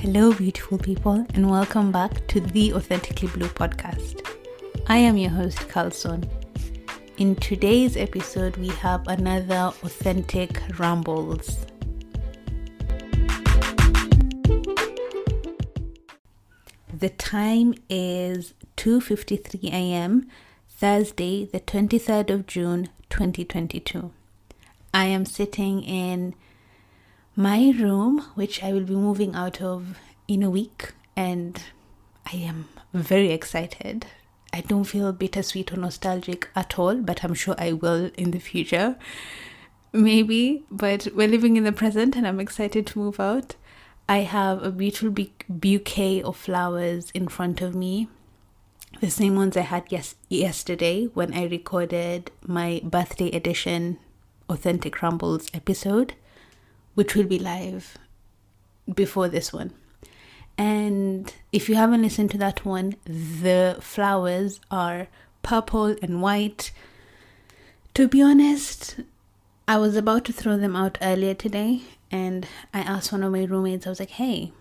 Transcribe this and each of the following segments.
Hello, beautiful people, and welcome back to the Authentically Blue podcast. I am your host, Carlson. In today's episode, we have another authentic rambles. The time is 2:53 a.m., Thursday, the 23rd of June, 2022. I am sitting in my room, which I will be moving out of in a week, and I am very excited. I don't feel bittersweet or nostalgic at all, but I'm sure I will in the future. Maybe, but we're living in the present and I'm excited to move out. I have a beautiful bouquet of flowers in front of me. The same ones I had yesterday when I recorded my birthday edition Authentic Rambles episode, which will be live before this one. And if you haven't listened to that one, the flowers are purple and white. To be honest, I was about to throw them out earlier today, and I asked one of my roommates, I was like, hey,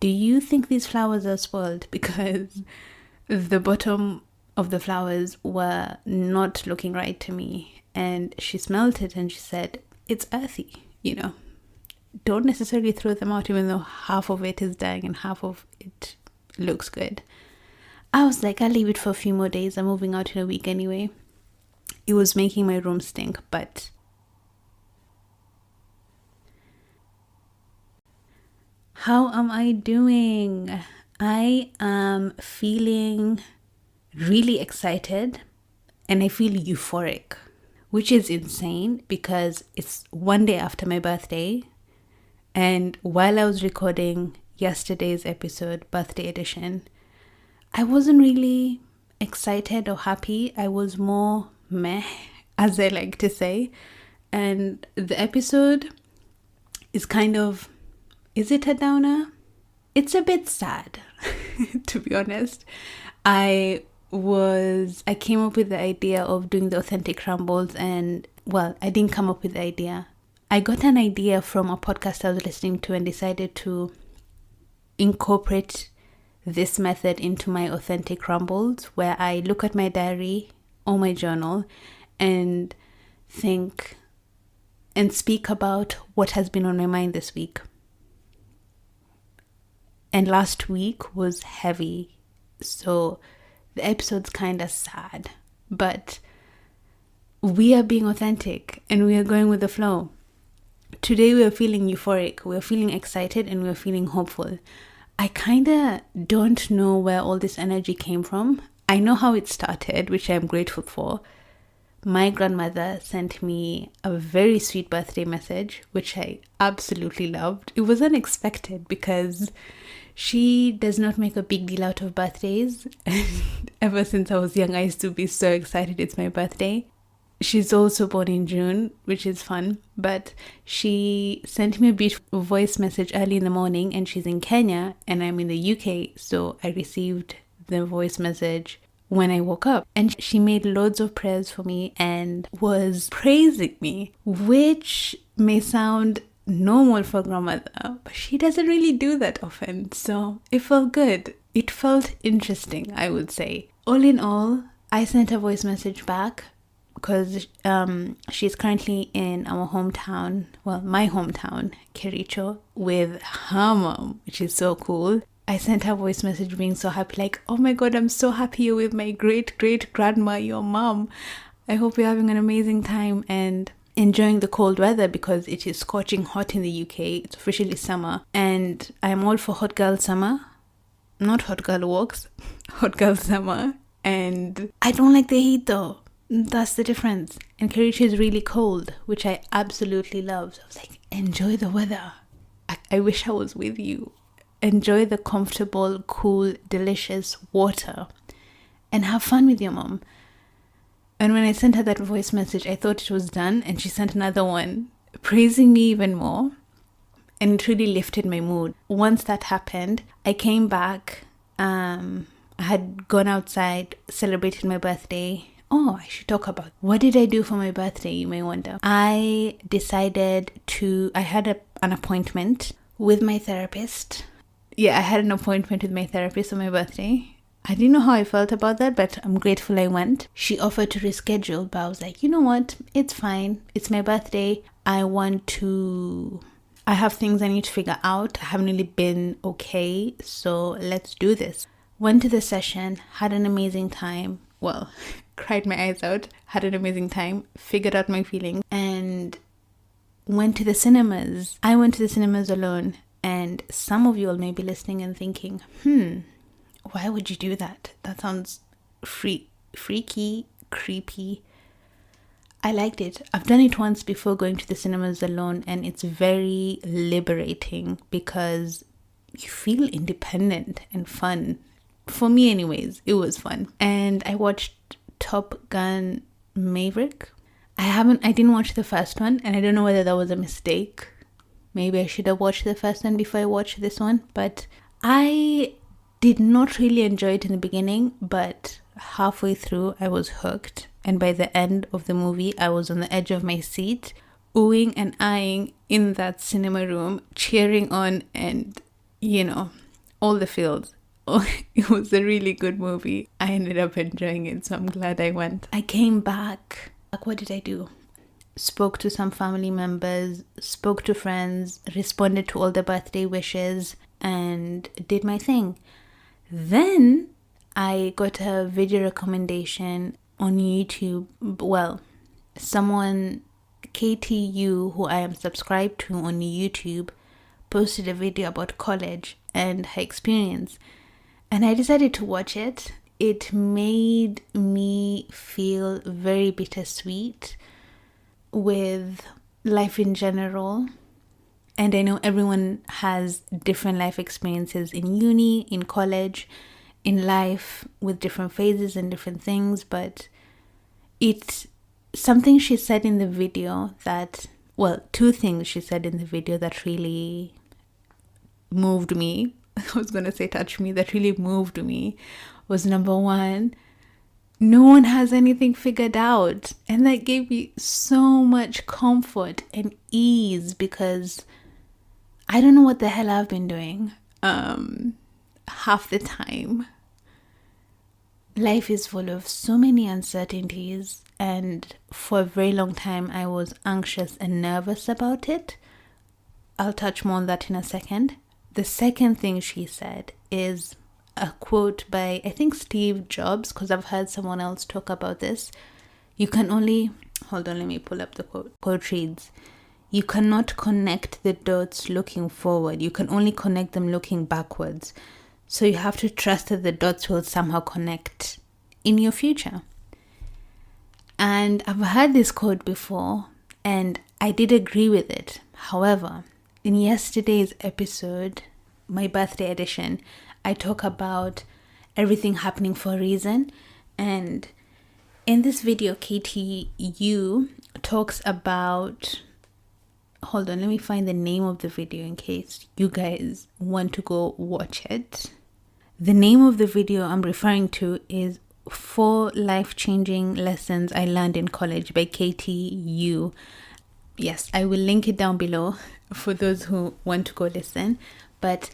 do you think these flowers are spoiled? Because the bottom of the flowers were not looking right to me. And she smelled it and she said, it's earthy. Don't necessarily throw them out even though half of it is dying and half of it looks good. I was like, I'll leave it for a few more days. I'm moving out in a week anyway. It was making my room stink, but how am I doing? I am feeling really excited and I feel euphoric, which is insane because it's one day after my birthday. And while I was recording yesterday's episode, birthday edition, I wasn't really excited or happy. I was more meh, as I like to say. And the episode is is it a downer? It's a bit sad, to be honest. I came up with the idea of doing the authentic rambles and, I didn't come up with the idea. I got an idea from a podcast I was listening to and decided to incorporate this method into my authentic rambles, where I look at my diary or my journal and think and speak about what has been on my mind this week. And last week was heavy, so the episode's kind of sad, but we are being authentic and we are going with the flow. Today we are feeling euphoric, we are feeling excited, and we are feeling hopeful. I kind of don't know where all this energy came from. I know how it started, which I'm grateful for. My grandmother sent me a very sweet birthday message, which I absolutely loved. It was unexpected because she does not make a big deal out of birthdays. And ever since I was young, I used to be so excited it's my birthday. She's also born in June, which is fun. But she sent me a beautiful voice message early in the morning, and she's in Kenya and I'm in the UK. So I received the voice message when I woke up, and she made loads of prayers for me and was praising me, which may sound normal for grandmother, but she doesn't really do that often. So it felt good. It felt interesting, I would say. All in all, I sent a voice message back because she's currently in our hometown, my hometown, Kericho, with her mom, which is so cool. I sent her a voice message being so happy, like, oh my God, I'm so happy you're with my great grandma, your mom. I hope you're having an amazing time and enjoying the cold weather because it is scorching hot in the UK. It's officially summer and I'm all for hot girl summer. Not hot girl walks, hot girl summer. And I don't like the heat though. That's the difference. And Kericho is really cold, which I absolutely love. So I was like, enjoy the weather. I wish I was with you. Enjoy the comfortable, cool, delicious water and have fun with your mom. And when I sent her that voice message, I thought it was done, and she sent another one praising me even more, and it really lifted my mood. Once that happened, I came back. I had gone outside, celebrated my birthday. I should talk about what did I do for my birthday, you may wonder. I had an appointment with my therapist. Yeah, I had an appointment with my therapist on my birthday. I didn't know how I felt about that, but I'm grateful I went. She offered to reschedule, but I was like, you know what? It's fine. It's my birthday. I have things I need to figure out. I haven't really been okay, so let's do this. Went to the session, had an amazing time. Well, cried my eyes out, had an amazing time, figured out my feelings, and went to the cinemas. I went to the cinemas alone, and some of you all may be listening and thinking, why would you do that? That sounds freaky, creepy. I liked it. I've done it once before, going to the cinemas alone, and it's very liberating because you feel independent and fun. For me anyways, it was fun. And I watched Top Gun Maverick. I didn't watch the first one, and I don't know whether that was a mistake. Maybe I should have watched the first one before I watched this one, but I did not really enjoy it in the beginning, but halfway through I was hooked, and by the end of the movie I was on the edge of my seat, oohing and eyeing in that cinema room, cheering on, and all the feels. Oh, it was a really good movie. I ended up enjoying it, so I'm glad I went. I came back. What did I do? Spoke to some family members, spoke to friends, responded to all the birthday wishes, and did my thing. Then I got a video recommendation on YouTube. Well, someone, KTU, who I am subscribed to on YouTube, posted a video about college and her experience. And I decided to watch it. It made me feel very bittersweet with life in general. And I know everyone has different life experiences in uni, in college, in life, with different phases and different things. But it's something she said in the video two things she said in the video that really moved me. I was going to say touch me. That really moved me was, number one, no one has anything figured out. And that gave me so much comfort and ease, because I don't know what the hell I've been doing half the time. Life is full of so many uncertainties, and for a very long time I was anxious and nervous about it. I'll touch more on that in a second. The second thing she said is a quote by, I think, Steve Jobs, because I've heard someone else talk about this. Hold on, let me pull up the quote. Quote reads, "You cannot connect the dots looking forward. You can only connect them looking backwards. So you have to trust that the dots will somehow connect in your future." And I've heard this quote before, and I did agree with it. However, in yesterday's episode, my birthday edition, I talk about everything happening for a reason. And in this video, KTU talks about... Hold on, let me find the name of the video in case you guys want to go watch it. The name of the video I'm referring to is 4 Life-Changing Lessons I Learned in College by KTU. Yes, I will link it down below for those who want to go listen. But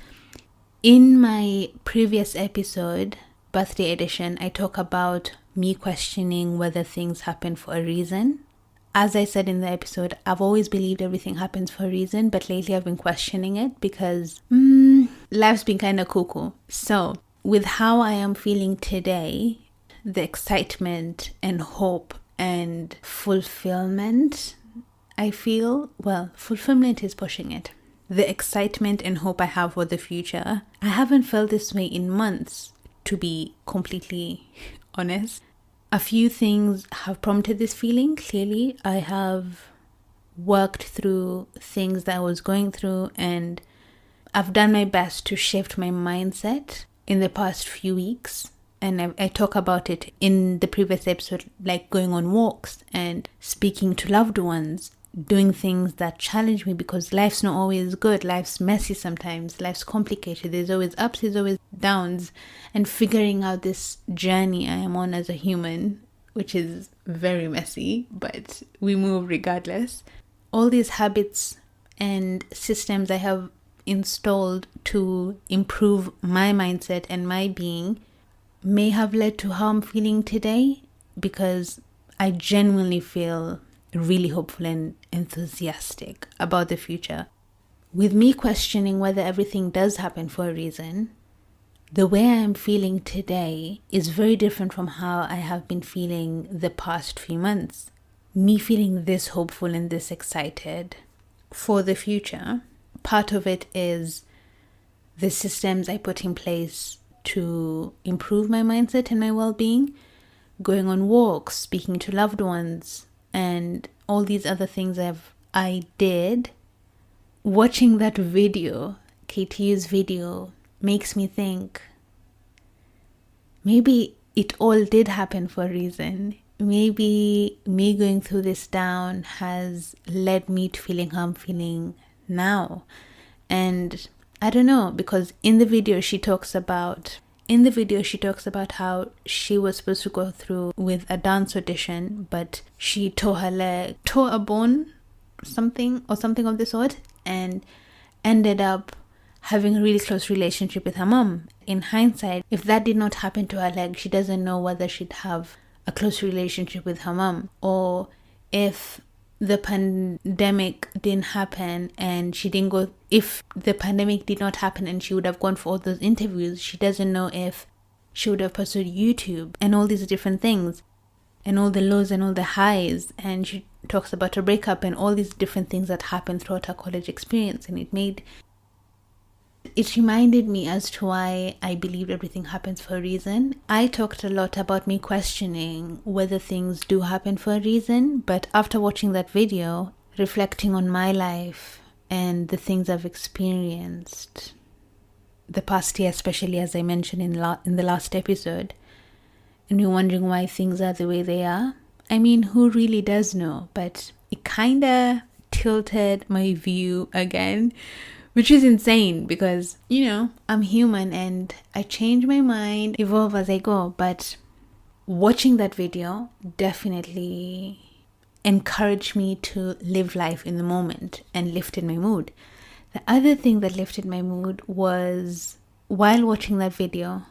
in my previous episode, birthday edition, I talk about me questioning whether things happen for a reason. As I said in the episode, I've always believed everything happens for a reason, but lately I've been questioning it because life's been kind of cuckoo. So with how I am feeling today, the excitement and hope and fulfillment I feel, fulfillment is pushing it. The excitement and hope I have for the future, I haven't felt this way in months, to be completely honest. A few things have prompted this feeling. Clearly, I have worked through things that I was going through, and I've done my best to shift my mindset in the past few weeks. And I talk about it in the previous episode, like going on walks and speaking to loved ones, doing things that challenge me, because life's not always good. Life's messy sometimes. Life's complicated. There's always ups, there's always downs. And figuring out this journey I am on as a human, which is very messy, but we move regardless. All these habits and systems I have installed to improve my mindset and my being may have led to how I'm feeling today, because I genuinely feel really hopeful and enthusiastic about the future. With me questioning whether everything does happen for a reason, the way I am feeling today is very different from how I have been feeling the past few months. Me feeling this hopeful and this excited for the future, part of it is the systems I put in place to improve my mindset and my well-being, going on walks, speaking to loved ones, and all these other things I did. Watching that video, KTU's video, makes me think maybe it all did happen for a reason. Maybe me going through this down has led me to feeling how I'm feeling now. And I don't know, because in the video she talks about how she was supposed to go through with a dance audition, but she tore a bone, something of the sort, and ended up having a really close relationship with her mom. In hindsight, if that did not happen to her leg, she doesn't know whether she'd have a close relationship with her mom, or if the pandemic didn't happen and if the pandemic did not happen and she would have gone for all those interviews, she doesn't know if she would have pursued YouTube and all these different things, and all the lows and all the highs. And she talks about her breakup and all these different things that happened throughout her college experience, and it reminded me as to why I believe everything happens for a reason. I talked a lot about me questioning whether things do happen for a reason, but after watching that video, reflecting on my life and the things I've experienced the past year, especially as I mentioned in the last episode, and you're wondering why things are the way they are. I mean, who really does know? But it kind of tilted my view again, which is insane because, I'm human and I change my mind, evolve as I go. But watching that video definitely encouraged me to live life in the moment and lifted my mood. The other thing that lifted my mood was, while watching that video,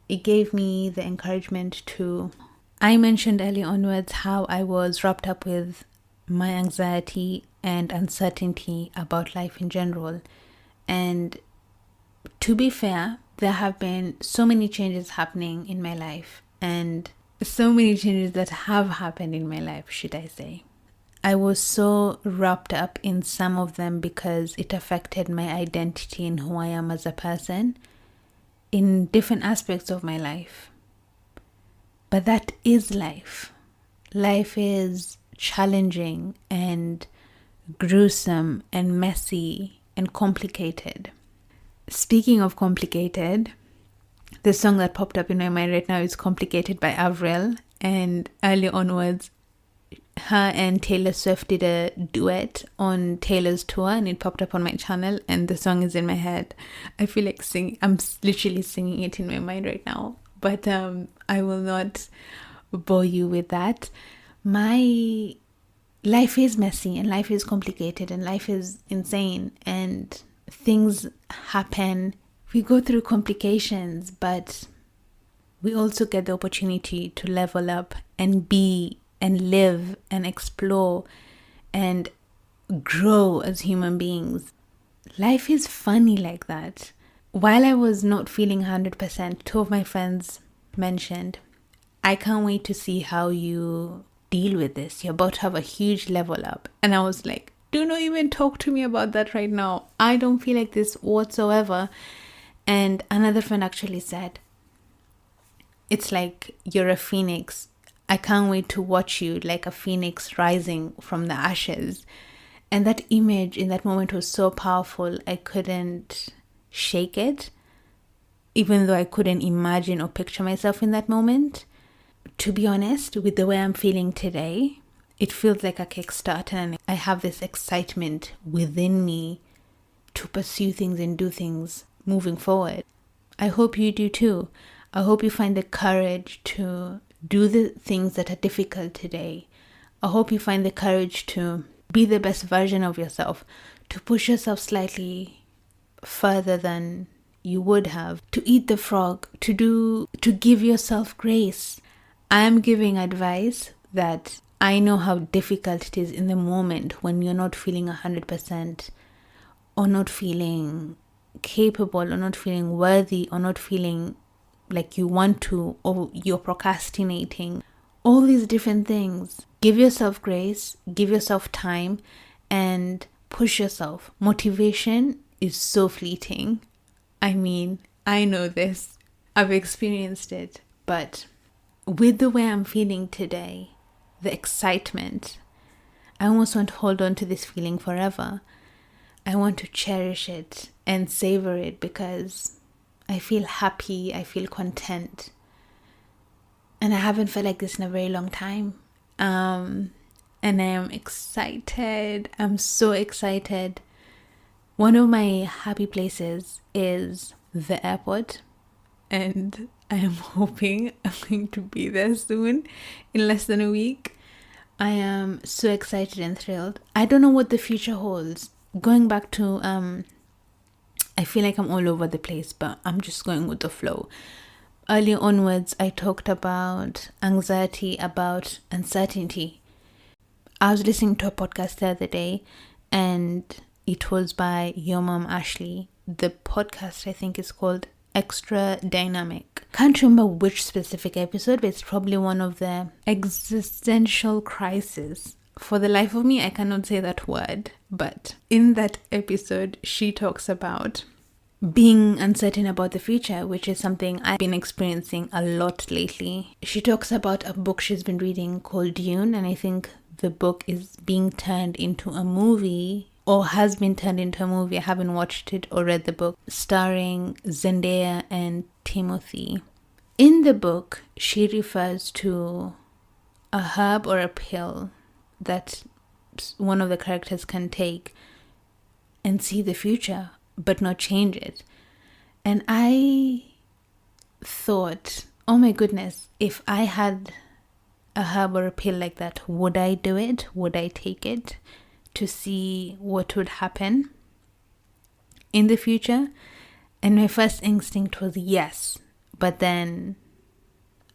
it gave me the encouragement I mentioned earlier onwards how I was wrapped up with my anxiety and uncertainty about life in general. And to be fair, there have been so many changes happening in my life, and so many changes that have happened in my life, should I say. I was so wrapped up in some of them because it affected my identity and who I am as a person in different aspects of my life. But that is life. Life is challenging and gruesome and messy and complicated. Speaking of complicated, the song that popped up in my mind right now is Complicated by Avril, and earlier onwards her and Taylor Swift did a duet on Taylor's tour, and it popped up on my channel, and the song is in my head. I feel like I'm literally singing it in my mind right now, but I will not bore you with that. My life is messy and life is complicated and life is insane and things happen. We go through complications, but we also get the opportunity to level up and be and live and explore and grow as human beings. Life is funny like that. While I was not feeling 100%, two of my friends mentioned, I can't wait to see how you deal with this. You're about to have a huge level up. And I was like, do not even talk to me about that right now. I don't feel like this whatsoever. And another friend actually said, it's like you're a phoenix. I can't wait to watch you like a phoenix rising from the ashes. And that image in that moment was so powerful. I couldn't shake it, even though I couldn't imagine or picture myself in that moment. To be honest, with the way I'm feeling today, it feels like a kickstart, and I have this excitement within me to pursue things and do things moving forward. I hope you do too. I hope you find the courage to do the things that are difficult today. I hope you find the courage to be the best version of yourself, to push yourself slightly further than you would have, to eat the frog, to give yourself grace. I am giving advice that I know how difficult it is in the moment when you're not feeling 100% or not feeling capable or not feeling worthy or not feeling like you want to, or you're procrastinating. All these different things. Give yourself grace, give yourself time, and push yourself. Motivation is so fleeting. I mean, I know this. I've experienced it. But with the way I'm feeling today, the excitement, I almost want to hold on to this feeling forever. I want to cherish it and savor it because I feel happy, I feel content. And I haven't felt like this in a very long time. And I am excited. I'm so excited. One of my happy places is the airport. And I am hoping I'm going to be there soon, in less than a week. I am so excited and thrilled. I don't know what the future holds. Going back to, I feel like I'm all over the place, but I'm just going with the flow. Early onwards, I talked about anxiety, about uncertainty. I was listening to a podcast the other day, and it was by your mom, Ashley. The podcast, I think, is called Extra Dynamic. Can't remember which specific episode, but it's probably one of the existential crises. For the life of me, I cannot say that word, but in that episode, she talks about being uncertain about the future, which is something I've been experiencing a lot lately. She talks about a book she's been reading called Dune, and I think the book is being turned into a movie, or has been turned into a movie. I haven't watched it or read the book, starring Zendaya and Timothy. In the book, she refers to a herb or a pill that one of the characters can take and see the future but not change it. And I thought, oh my goodness, if I had a herb or a pill like that, would I do it? Would I take it to see what would happen in the future? And my first instinct was yes. But then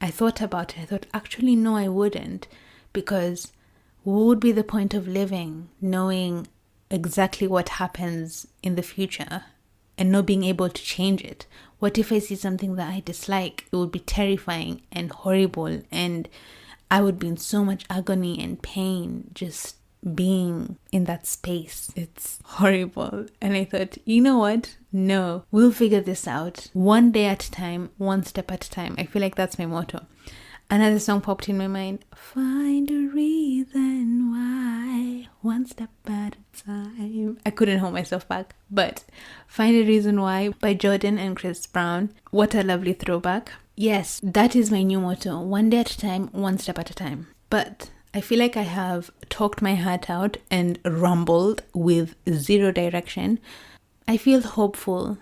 I thought about it. I thought, actually, no, I wouldn't. Because what would be the point of living knowing exactly what happens in the future and not being able to change it? What if I see something that I dislike? It would be terrifying and horrible, and I would be in so much agony and pain just being in that space. It's horrible. And I thought, you know what? No, we'll figure this out one day at a time, one step at a time. I feel like that's my motto. Another song popped in my mind. Find a reason why, one step at a time. I couldn't hold myself back. But Find a Reason Why by Jordan and Chris Brown. What a lovely throwback. Yes, that is my new motto. One day at a time, one step at a time. But I feel like I have talked my heart out and rumbled with zero direction. I feel hopeful.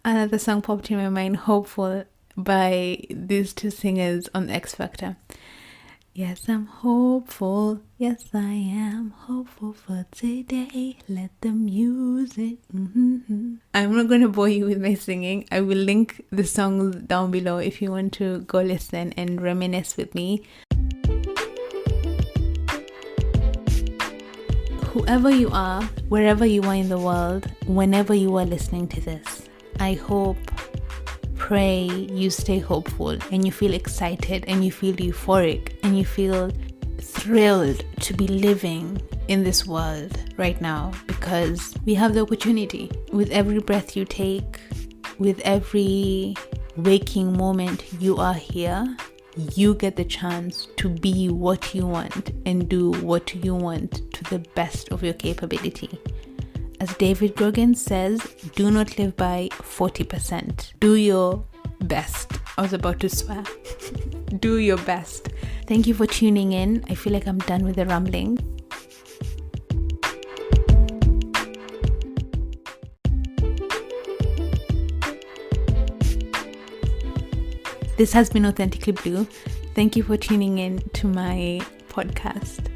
Another song popped in my mind, Hopeful, by these two singers on X Factor. Yes, I'm hopeful. Yes, I am hopeful for today. Let the music. I'm not going to bore you with my singing. I will link the songs down below if you want to go listen and reminisce with me. Whoever you are, wherever you are in the world, whenever you are listening to this, I hope, pray you stay hopeful and you feel excited and you feel euphoric and you feel thrilled to be living in this world right now, because we have the opportunity. With every breath you take, with every waking moment you are here, you get the chance to be what you want and do what you want to the best of your capability. As David Grogan says, do not live by 40%. Do your best. I was about to swear. Do your best. Thank you for tuning in. I feel like I'm done with the rambling. This has been Authentically Blue. Thank you for tuning in to my podcast.